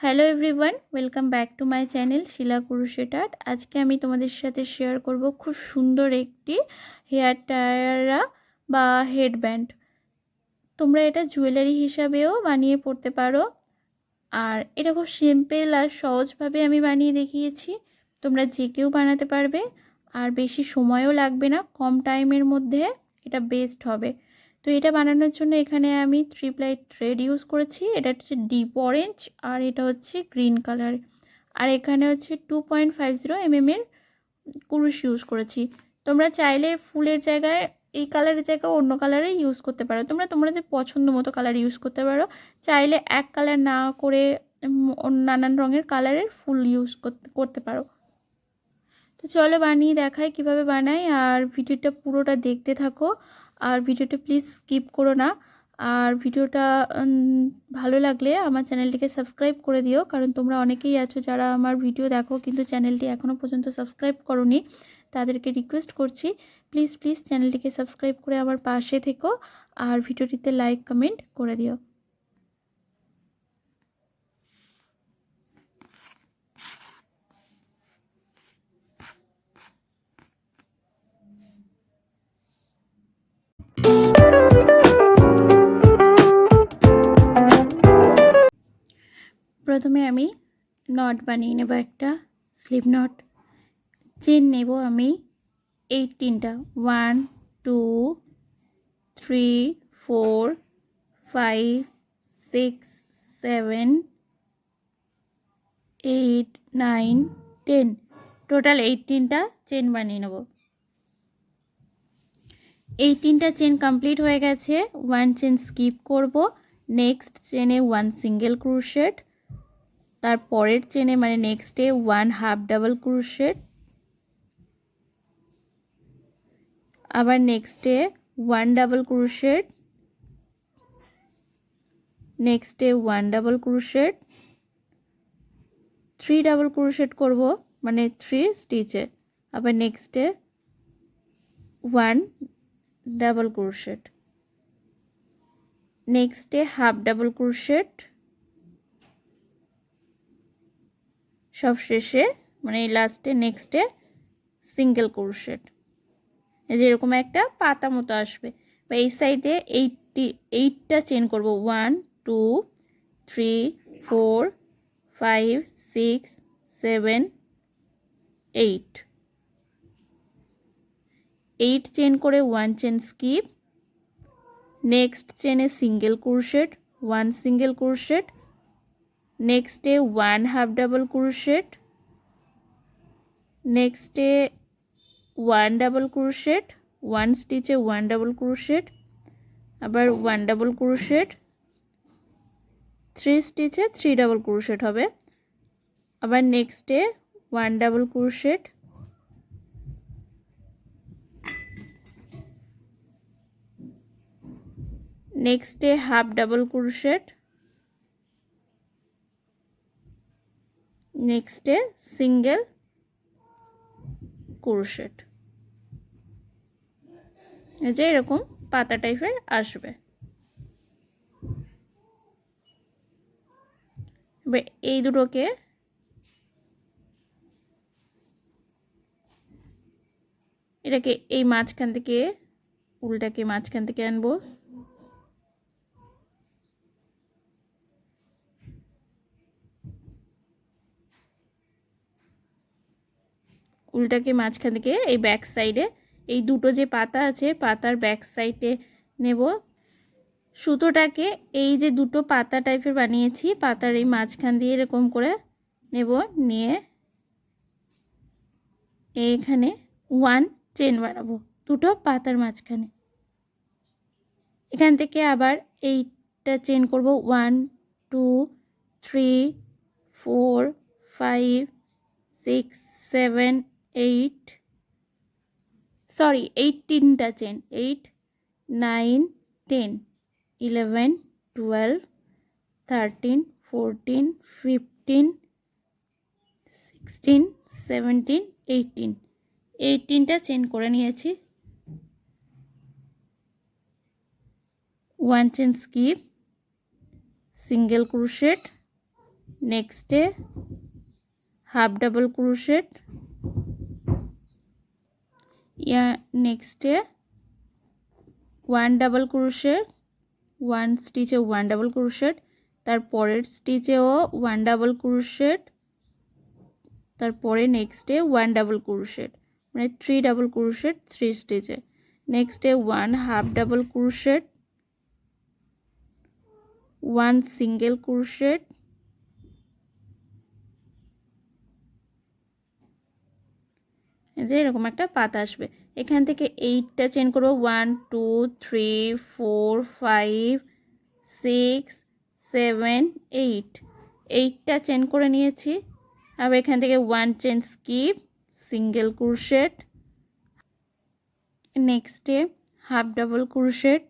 Hello everyone, welcome back to my channel Shila crochet art. আজকে আমি তোমাদের সাথে শেয়ার করব খুব সুন্দর একটি হেয়ার টায়ারা বা হেডব্যান্ড। তোমরা এটা জুয়েলারি হিসাবেও বানিয়ে পড়তে পারো। আর এটা খুব সিম্পল আর সহজভাবে আমি বানিয়ে দেখিয়েছি। তোমরা যে কেউ বানাতে পারবে আর বেশি সময়ও লাগবে না, কম টাইমের মধ্যে এটা বেস্ট হবে। তো এটা বানানোর জন্য এখানে আমি 3 প্লাই থ্রেড ইউজ করেছি। এটা হচ্ছে ডিপ অরেঞ্জ আর এটা হচ্ছে গ্রিন কালার। আর এখানে হচ্ছে 2.50 mm এর কুরুশ ইউজ করেছি। তোমরা চাইলে ফুলের জায়গায় এই কালারের জায়গায় অন্য কালারে ইউজ করতে পারো। তোমরা তোমাদের পছন্দ মতো কালার ইউজ করতে পারো। চাইলে এক কালার না করে নানান রঙের কালারের ফুল ইউজ করতে পারো। তো চলো বানিয়ে দেখাই কিভাবে বানাই, আর ভিডিওটা পুরোটা দেখতে থাকো। আর ভিডিওটা প্লিজ স্কিপ করো না। আর ভিডিওটা ভালো লাগলে আমার চ্যানেলটিকে সাবস্ক্রাইব করে দিও, কারণ তোমরা অনেকেই আছো যারা আমার ভিডিও দেখো কিন্তু চ্যানেলটি এখনও পর্যন্ত সাবস্ক্রাইব করোনি। তাদেরকে রিকোয়েস্ট করছি, প্লিজ প্লিজ চ্যানেলটিকে সাবস্ক্রাইব করে আমার পাশে থেকো আর ভিডিওটিতে লাইক কমেন্ট করে দিও। প্রথমে আমি নট বানিয়ে নেব, একটা স্লিপ নট। চেন নেব আমি 18টা, 1 2 3 4 5 6 7 8 9 10, টোটাল 18টা চেন বানিয়ে নেব। 18টা চেন কমপ্লিট হয়ে গেছে। 1 চেন স্কিপ করব, নেক্সট চেনে 1 সিঙ্গেল ক্রোশেট, তারপরের চেনে মানে নেক্সটে 1 হাফ ডাবল ক্রোশেট, আবার নেক্সটে 1 ডাবল ক্রোশেট, নেক্সটে 1 ডাবল ক্রোশেট, 3 ডাবল ক্রোশেট করব মানে 3 স্টিচে, আবার নেক্সটে 1 ডাবল ক্রোশেট, নেক্সটে হাফ ডাবল ক্রোশেট, সব শেষে মানে লাস্টে নেক্সটে সিঙ্গেল ক্রোশেট। এই যে এরকম একটা পাতা মতো আসবে। বা এই সাইডে 8টা চেন করব, 1 2 3 4 5 6 7 8, 8 চেন করে 1 চেন স্কিপ, নেক্সট চেনে সিঙ্গেল ক্রোশেট, 1 সিঙ্গেল ক্রোশেট, নেক্সটে 1 হাফ ডাবল ক্রোশেট, নেক্সটে 1 ডাবল ক্রোশেট, 1 স্টিচে 1 ডাবল ক্রোশেট, আবার 1 ডাবল ক্রোশেট, 3 স্টিচে 3 ডাবল ক্রোশেট হবে, আবার নেক্সটে 1 ডাবল ক্রোশেট, নেক্সটে হাফ ডাবল ক্রোশেট, নেক্সটে সিঙ্গেল ক্রোশেট। এই যে এরকম পাতা টাইপের আসবে। এবার এই দুটোকে এটাকে এই মাঝখান থেকে উল্টাকে মাঝখান থেকে আনবো, উল্টাকে মাঝখান থেকে এই ব্যাক সাইডে এই দুটো যে পাতা আছে পাতার ব্যাক সাইডে নেব। সুতোটাকে এই যে দুটো পাতা টাইপের বানিয়েছি পাতার এই মাঝখান দিয়ে এরকম করে নেব, নিয়ে এখানে 1 চেন বানাবো দুটো পাতার মাঝখানে। এখান থেকে আবার এইটা চেন করব, 1 2 3 4 5 6 7 8, সরি 18টা চেন, 8 9 10 11 12 13 14 15 16 17 18, 18টা চেন করে নিয়েছি। 1 চেন স্কিপ, সিঙ্গেল ক্রোশেট, নেক্সটে হাফ ডাবল ক্রোশেট, নেক্সটে 1 ডাবল ক্রোশেট, 1 স্টিচে 1 ডাবল ক্রোশেট, তারপরের স্টিচেও 1 ডাবল ক্রোশেট, তারপরে নেক্সটে 1 ডাবল ক্রোশেট, মানে 3 ডাবল ক্রোশেট 3 স্টিচে। নেক্সটে 1 half double crochet, 1 single crochet, যে এরকম একটা পাতা আসবে। এখান থেকে 8টা চেন করব, 1 2 3 4 5 6 7 8, 8টা চেন করে নিয়েছি। আবার এখান থেকে 1 চেন স্কিপ, সিঙ্গেল ক্রোশেট, নেক্সটে half double crochet,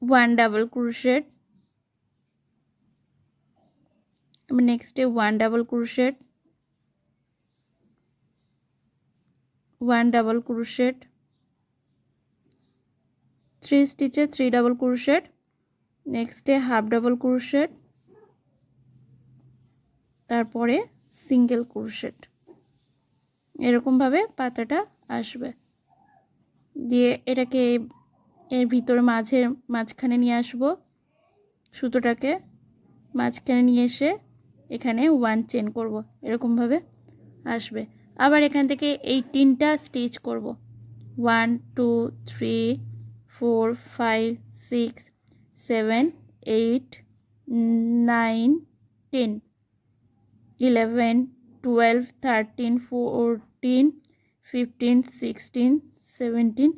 1 double crochet, নেক্সটে 1 double crochet, 1 double crochet, 3 স্টিচে 3 double crochet, নেক্সটে হাফ ডাবল ক্রোশেট, তারপরে সিঙ্গেল ক্রোশেট। এরকমভাবে পাতাটা আসবে। দিয়ে এটাকে এর ভিতরে মাঝখানে নিয়ে আসব, সুতোটাকে মাঝখানে নিয়ে এসে এখানে 1 চেন করব, এরকমভাবে আসবে। আবার এখান থেকে 18টা স্টিচ করব, 1 2 3 4 5 6 7 8 9 10 11 12 13 14 15 16 17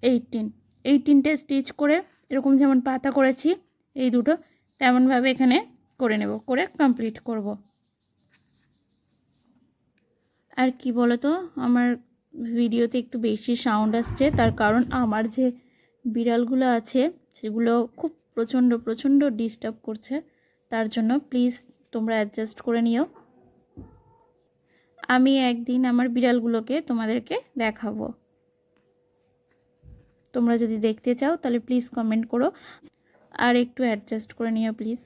18, 18টে স্টিচ করে এরকম যেমন পাতা করেছি এই দুটো তেমনভাবে এখানে করে নেব, করে কমপ্লিট করব। আর কি বলো তো, আমার ভিডিওতে একটু বেশি সাউন্ড আসছে, তার কারণ আমার যে বিড়ালগুলো আছে সেগুলো খুব প্রচণ্ড ডিস্টার্ব করছে, তার জন্য প্লিজ তোমরা অ্যাডজাস্ট করে নিও। আমি একদিন আমার বিড়ালগুলোকে তোমাদেরকে দেখাবো, তোমরা যদি দেখতে চাও তাহলে প্লিজ কমেন্ট করো, আর একটু অ্যাডজাস্ট করে নিও প্লিজ।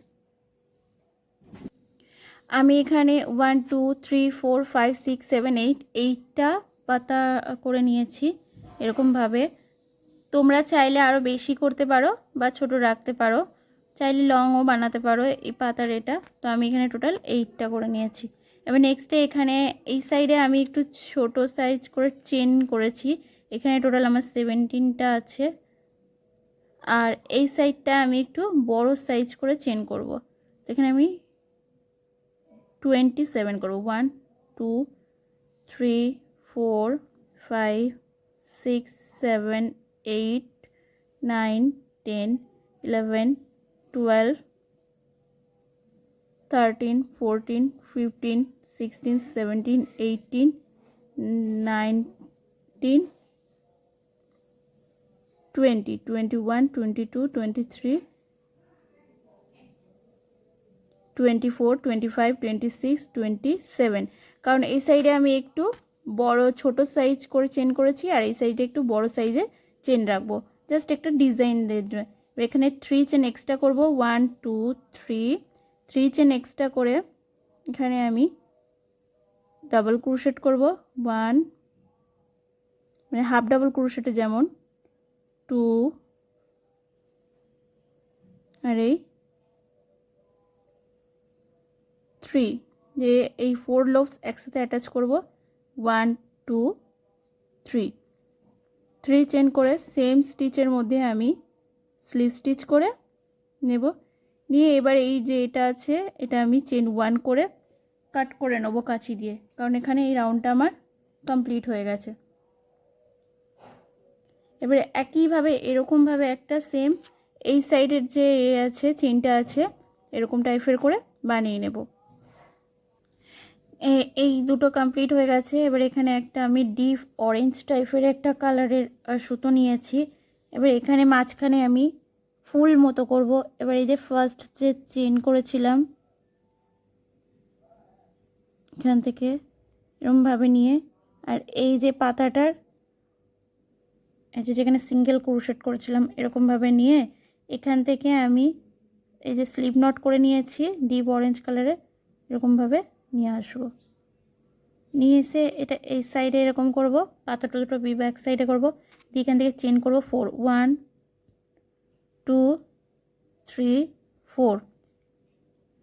আমি এখানে 1 2 3 4 5 6 7 8, 8টা পাতা করে নিয়েছি এরকমভাবে। তোমরা চাইলে আরও বেশি করতে পারো বা ছোট রাখতে পারো, চাইলে লংও বানাতে পারো এই পাতার এটা। তো আমি এখানে টোটাল 8টা করে নিয়েছি। এবার নেক্সটে এখানে এই সাইডে আমি একটু ছোট সাইজ করে চেন করেছি, এখানে টোটাল আমার 17টা আছে। আর এই সাইডটা আমি একটু বড় সাইজ করে চেন করব, এখানে আমি 27 করব, 1 2 3 4 5 6 7 8 9 10 11 12 13 14 15 16 17 18 19 20 21 22 23 24 25 26 27, কারণ এই সাইডে আমি একটু বড় ছোট সাইজ করে চেন করেছি, আর এই সাইডে একটু বড় সাইজে চেন রাখবো, জাস্ট একটা ডিজাইন দিয়ে। এখানে 3 চেন এক্সট্রা করব, 1 2 3 চেন এক্সট্রা করে এখানে আমি ডাবল ক্রোশেট করব, 1 মানে হাফ ডাবল ক্রোশেটে যেমন 2, আর এই 3, যে এই 4 লোবস একসাথে অ্যাটাচ করব, 1 2 3 চেন করে সেম স্টিচের মধ্যে আমি স্লিভ স্টিচ করে নেব। নিয়ে এবার এই যে এটা আছে এটা আমি চেন 1 করে কাট করে নেব কাঁচি দিয়ে, কারণ এখানে এই রাউন্ডটা আমার কমপ্লিট হয়ে গেছে। এবারে একইভাবে এরকমভাবে একটা সেম এই সাইডের যে আছে চেনটা আছে এরকম টাইপের করে বানিয়ে নেব। এই দুটো কমপ্লিট হয়ে গেছে। এবার এখানে একটা আমি ডিপ অরেঞ্জ টাইপের একটা কালারের সুতো নিয়েছি। এবার এখানে মাঝখানে আমি ফুল মতো করব। এবার এই যে ফার্স্ট যে চেন করেছিলাম এখান থেকে এরকমভাবে নিয়ে, আর এই যে পাতাটার এই যে যেখানে সিঙ্গেল ক্রোশেট করেছিলাম এরকমভাবে নিয়ে এখান থেকে আমি এই যে স্লিপ নট করে নিয়েছি ডিপ অরেঞ্জ কালারের, এরকমভাবে নিয়ে আসবো। নিয়ে এসে এটা এই সাইডে এরকম করব, পাতাটা দুটো ব্যাক সাইডে করব, দিয়ে এখান থেকে চেন করব 4, 1 2 3 4।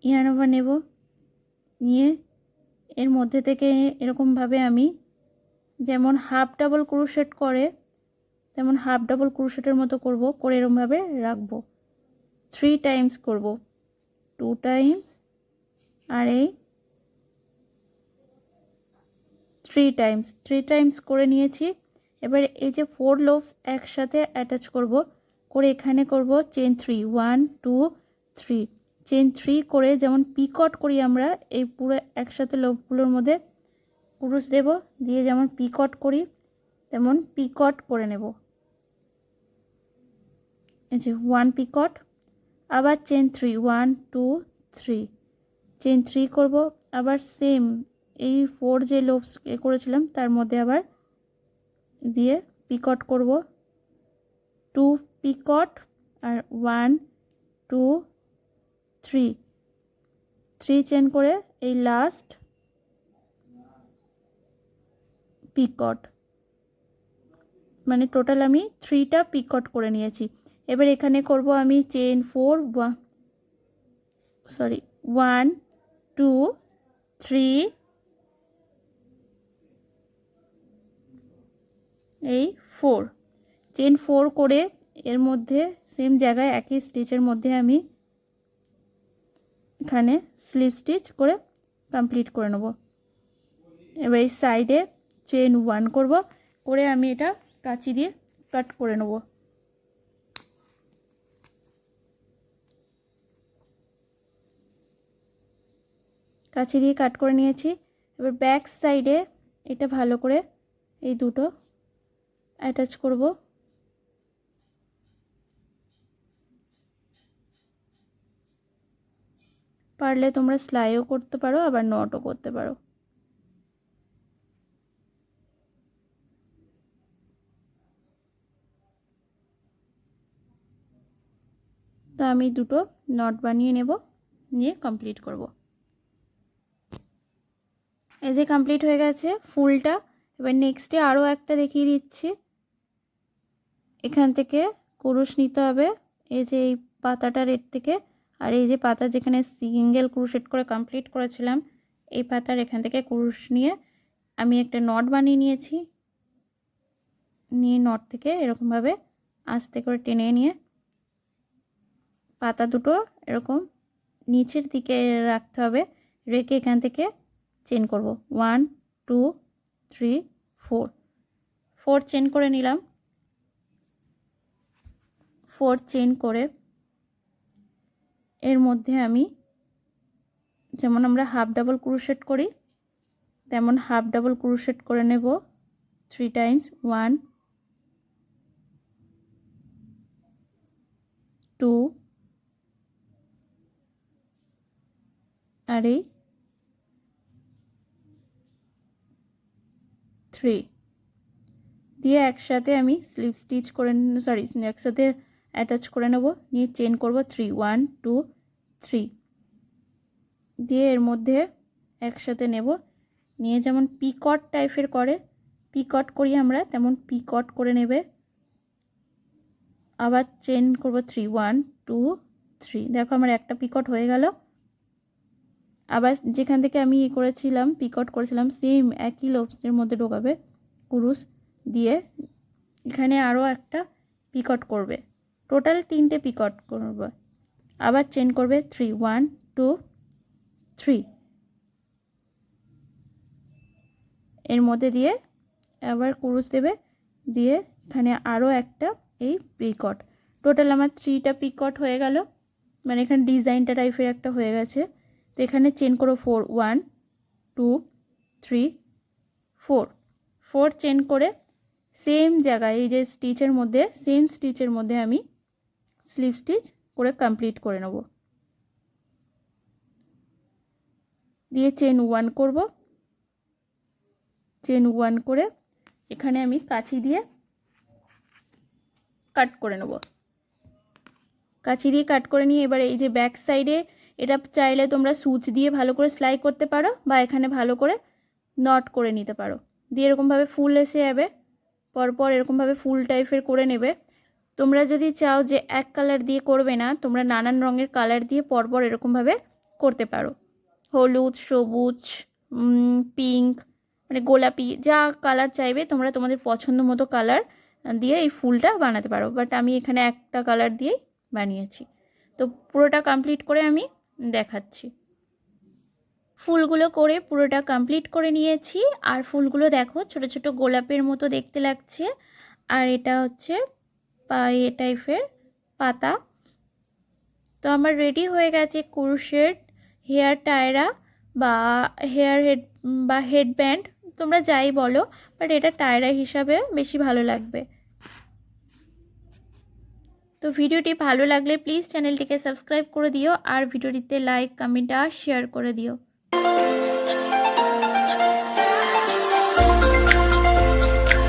ইয়ার্ন ওভার নেব, নিয়ে এর মধ্যে থেকে এরকমভাবে আমি যেমন হাফ ডাবল ক্রোশেট করে তেমন হাফ ডাবল ক্রোশেটের মতো করব, করে এরকমভাবে রাখবো। 3 টাইমস করব, 2 টাইমস আর এই 3 টাইমস করে নিয়েছি। এবার এই যে 4 লোভস একসাথে অ্যাটাচ করব, করে এখানে করব চেন 3, 1 2 3, চেন 3 করে যেমন পিকট করি আমরা, এই পুরো একসাথে লোভগুলোর মধ্যে ক্রুশ দেব, দিয়ে যেমন পিকট করি তেমন পিকট করে নেব। এই যে 1 পিকট, আবার চেন 3, 1 2 3, চেন 3 করব, আবার সেম এই 4 যে লোভস করেছিলাম তার মধ্যে আবার দিয়ে পিকট করব, 2 পিকট আর 1 2 3, 3 চেন করে এই লাস্ট পিকট, মানে টোটাল আমি 3টা পিকট করে নিয়েছি। এবার এখানে করব আমি চেন 4 1 2 3 এই 4, চেন 4 করে এর মধ্যে সেম জায়গায় একই স্টিচের মধ্যে আমি এখানে স্লিপ স্টিচ করে কমপ্লিট করে নেব। এবার এই সাইডে চেন 1 করব, করে আমি এটা কাঁচি দিয়ে কাট করে নেব। কাঁচি দিয়ে কাট করে নিয়েছি। এবার ব্যাক সাইডে এটা ভালো করে এই দুটো অ্যাটাচ করব। পারলে তোমরা সেলাইও করতে পারো, আবার নটও করতে পারো। তো আমি দুটো নট বানিয়ে নেব, নিয়ে কমপ্লিট করব। এই যে কমপ্লিট হয়ে গেছে ফুলটা। এবার নেক্সটে আরও একটা দেখিয়ে দিচ্ছি। এখান থেকে কুরুশ নিতে হবে, এই যে এই পাতাটার এর থেকে, আর এই যে পাতা যেখানে সিঙ্গেল ক্রোশেট করে কমপ্লিট করেছিলাম এই পাতার এখান থেকে কুরুশ নিয়ে আমি একটা নট বানিয়ে নিয়েছি। নিয়ে নট থেকে এরকমভাবে আস্তে করে টেনে নিয়ে পাতা দুটো এরকম নিচের দিকে রাখতে হবে, রেখে এখান থেকে চেন করব 1 2 3 4, 4 চেন করে নিলাম। 4 চেন করে এর মধ্যে আমি যেমন আমরা হাফ ডাবল ক্রোশেট করি তেমন হাফ ডাবল ক্রোশেট করে নেব 3 টাইমস, 1 2 আর এই 3 দিয়ে একসাথে আমি স্লিপ স্টিচ করে একসাথে অ্যাটাচ করে নেব, নিয়ে চেন করব 3 1 2 3 দিয়ে এর মধ্যে একসাথে নেব, নিয়ে যেমন পিকট টাইপের করে পিকট করি আমরা তেমন পিকট করে নেবে। আবার চেন করব 3 1 2 3, দেখো আমার একটা পিকট হয়ে গেল। আবার যেখান থেকে আমি করেছিলাম পিকট করেছিলাম সেম একই লোভসের মধ্যে ঢোকাবে কুরুশ দিয়ে, এখানে আরও একটা পিকট করবে, টোটাল 3টে পিকট করবে। আবার চেন করবে 3 1 2 3, এর মধ্যে দিয়ে আবার কুরুশ দেবে, দিয়ে এখানে আরও একটা এই পিকট, টোটাল আমার 3টা পিকট হয়ে গেল, মানে এখানে ডিজাইনটা টাইপের একটা হয়ে গেছে। তো এখানে চেন করো 4 1 2 3 4, 4 চেন করে সেম জায়গায় এই যে স্টিচের মধ্যে সেম স্টিচের মধ্যে আমি স্লিপ স্টিচ করে কমপ্লিট করে নেব। দিয়ে চেন 1 করব, চেন 1 করে এখানে আমি কাঁচি দিয়ে কাট করে নেব। কাঁচি দিয়ে কাট করে নিয়ে এবার এই যে ব্যাক সাইডে এটা চাইলে তোমরা সুচ দিয়ে ভালো করে সেলাই করতে পারো বা এখানে ভালো করে নট করে নিতে পারো। দিয়ে এরকমভাবে ফুল এসে যাবে, পরপর এরকমভাবে ফুল টাইপের করে নেবে। তোমরা যদি চাও যে এক কালার দিয়ে করবে না, তোমরা নানান রঙের কালার দিয়ে পরপর এরকমভাবে করতে পারো। হলুদ, সবুজ, পিঙ্ক, মানে গোলাপি, যা কালার চাইবে তোমরা তোমাদের পছন্দ মতো কালার দিয়ে এই ফুলটা বানাতে পারো। বাট আমি এখানে একটা কালার দিয়েই বানিয়েছি। তো পুরোটা কমপ্লিট করে আমি দেখাচ্ছি। ফুলগুলো করে পুরোটা কমপ্লিট করে নিয়েছি। আর ফুলগুলো দেখো ছোট ছোট গোলাপের মতো দেখতে লাগছে। আর এটা হচ্ছে এ টাইপের পাতা। তো আমার রেডি হয়ে গেছে ক্রোশেট হেয়ার টায়রা বা হেডব্যান্ড, তোমরা যাই বলো, বাট এটা টায়রা হিসাবে বেশি ভালো লাগবে। তো ভিডিওটি ভালো লাগলে প্লিজ চ্যানেলটিকে সাবস্ক্রাইব করে দিও আর ভিডিওটিতে লাইক, কমেন্ট আর শেয়ার করে দিও।